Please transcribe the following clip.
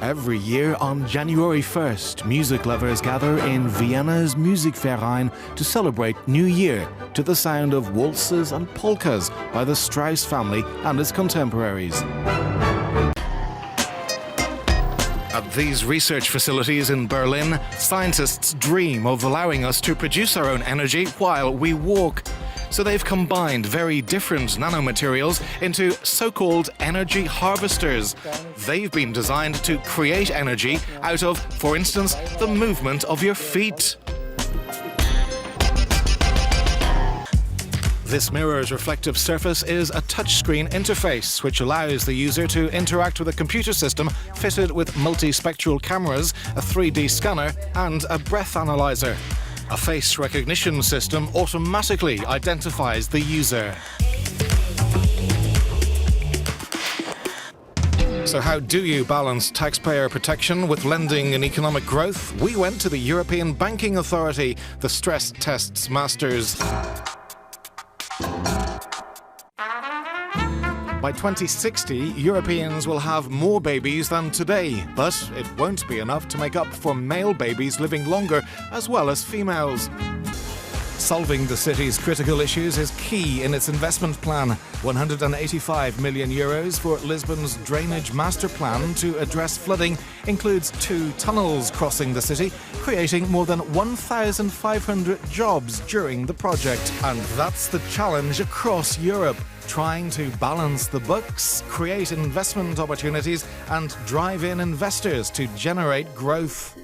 Every year on January 1st, music lovers gather in Vienna's Musikverein to celebrate New Year to the sound of waltzes and polkas by the Strauss family and its contemporaries. At these research facilities in Berlin, scientists dream of allowing us to produce our own energy while we walk. So they've combined very different nanomaterials into so-called energy harvesters. They've been designed to create energy out of, for instance, the movement of your feet. This mirror's reflective surface is a touchscreen interface which allows the user to interact with a computer system fitted with multispectral cameras, a 3D scanner and a breath analyzer. A face recognition system automatically identifies the user. So how do you balance taxpayer protection with lending and economic growth? We went to the European Banking Authority, the stress tests masters. By 2060, Europeans will have more babies than today, but it won't be enough to make up for male babies living longer as well as females. Solving the city's critical issues is key in its investment plan. 185 million euros for Lisbon's drainage master plan to address flooding includes 2 tunnels crossing the city, creating more than 1,500 jobs during the project. And that's the challenge across Europe, trying to balance the books, create investment opportunities and drive in investors to generate growth.